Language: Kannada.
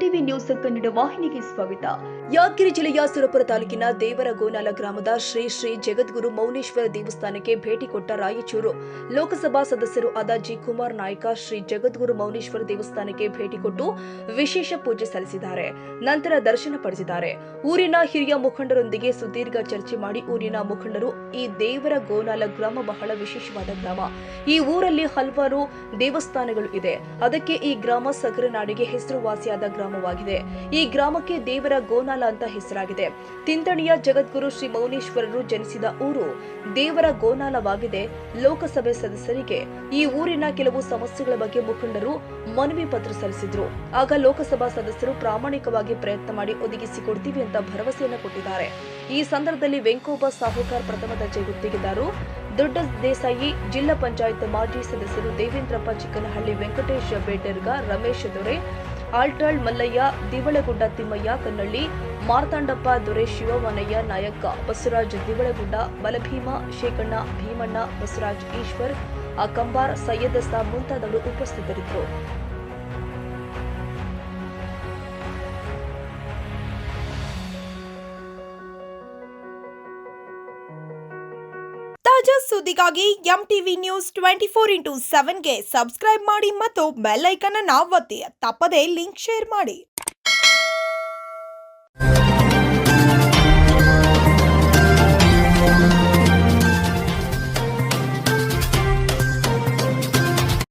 ಎಂಟಿವಿ ನ್ಯೂಸ್ ಕನ್ನಡ ವಾಹಿನಿಗೆ ಸ್ವಾಗತ. ಯಾದಗಿರಿ ಜಿಲ್ಲೆಯ ಸುರಪುರ ತಾಲೂಕಿನ ದೇವರಗೋನಾಲ ಗ್ರಾಮದ ಶ್ರೀ ಶ್ರೀ ಜಗದ್ಗುರು ಮೌನೇಶ್ವರ ದೇವಸ್ಥಾನಕ್ಕೆ ಭೇಟಿ ಕೊಟ್ಟ ರಾಯಚೂರು ಲೋಕಸಭಾ ಸದಸ್ಯರು ಆದ ಜಿ ಕುಮಾರ್ ನಾಯ್ಕ ಶ್ರೀ ಜಗದ್ಗುರು ಮೌನೇಶ್ವರ ದೇವಸ್ಥಾನಕ್ಕೆ ಭೇಟಿ ಕೊಟ್ಟು ವಿಶೇಷ ಪೂಜೆ ಸಲ್ಲಿಸಿದ್ದಾರೆ. ನಂತರ ದರ್ಶನ ಪಡೆದಿದ್ದಾರೆ. ಊರಿನ ಹಿರಿಯ ಮುಖಂಡರೊಂದಿಗೆ ಸುದೀರ್ಘ ಚರ್ಚೆ ಮಾಡಿ ಊರಿನ ಮುಖಂಡರು ಈ ದೇವರಗೋನಾಲ ಗ್ರಾಮ ಬಹಳ ವಿಶೇಷವಾದ ಗ್ರಾಮ. ಈ ಊರಲ್ಲಿ ಹಲವಾರು ದೇವಸ್ಥಾನಗಳು ಇದೆ. ಅದಕ್ಕೆ ಈ ಗ್ರಾಮ ಸಗರ ನಾಡಿಗೆ ಹೆಸರುವಾಸಿಯಾದ ಗ್ರಾಮವಾಗಿದೆ. ಈ ಗ್ರಾಮಕ್ಕೆ ದೇವರ ಗೋನಾಲ ಅಂತ ಹೆಸರಾಗಿದೆ. ತಿಂತಣಿಯ ಜಗದ್ಗುರು ಶ್ರೀ ಮೌನೇಶ್ವರರು ಜನಿಸಿದ ಊರು ದೇವರ ಗೋನಾಲವಾಗಿದೆ. ಲೋಕಸಭೆ ಸದಸ್ಯರಿಗೆ ಈ ಊರಿನ ಕೆಲವು ಸಮಸ್ಯೆಗಳ ಬಗ್ಗೆ ಮುಖಂಡರು ಮನವಿ ಪತ್ರ ಸಲ್ಲಿಸಿದ್ರು. ಆಗ ಲೋಕಸಭಾ ಸದಸ್ಯರು ಪ್ರಾಮಾಣಿಕವಾಗಿ ಪ್ರಯತ್ನ ಮಾಡಿ ಒದಗಿಸಿಕೊಡ್ತೀವಿ ಅಂತ ಭರವಸೆಯನ್ನು ಕೊಟ್ಟಿದ್ದಾರೆ. ಈ ಸಂದರ್ಭದಲ್ಲಿ ವೆಂಕೋಬ ಸಾಹುಕಾರ್ ಪ್ರಥಮ ದರ್ಜೆ ಗುತ್ತಿಗೆದಾರರು ದೊಡ್ಡ ದೇಸಾಯಿ, ಜಿಲ್ಲಾ ಪಂಚಾಯತ್ ಮಾಜಿ ಸದಸ್ಯರು ದೇವೇಂದ್ರಪ್ಪ ಚಿಕ್ಕನಹಳ್ಳಿ, ವೆಂಕಟೇಶ್ ಬೇಟರ್ಗ, ರಮೇಶ್ ದೊರೆ, ಆಲ್ಟಾಳ್ ಮಲ್ಲಯ್ಯ, ದಿವಳಗುಡ್ಡ ತಿಮ್ಮಯ್ಯ ಕನ್ನಳ್ಳಿ, ಮಾರ್ತಾಂಡಪ್ಪ ದೊರೆ, ಶಿವಮನಯ್ಯ ನಾಯಕ, ಬಸವರಾಜ್ ದಿವಳಗುಡ್ಡ, ಬಲಭೀಮ, ಶೇಖಣ್ಣ, ಭೀಮಣ್ಣ, ಬಸವರಾಜ್ ಈಶ್ವರ್, ಕಂಬಾರ್, ಸೈಯದ್ ಸಾ ಮುಂತಾದವರು ಉಪಸ್ಥಿತರಿದ್ದರು. ತಾಜಾ ಸುದ್ದಿಗಾಗಿ ಎಂಟಿವಿ ನ್ಯೂಸ್ 24x7ಗೆ ಸಬ್ಸ್ಕ್ರೈಬ್ ಮಾಡಿ ಮತ್ತು ಬೆಲ್ ಐಕಾನ್ ಅನ್ನು ಒತ್ತಿ. ತಪ್ಪದೇ ಲಿಂಕ್ ಶೇರ್ ಮಾಡಿ.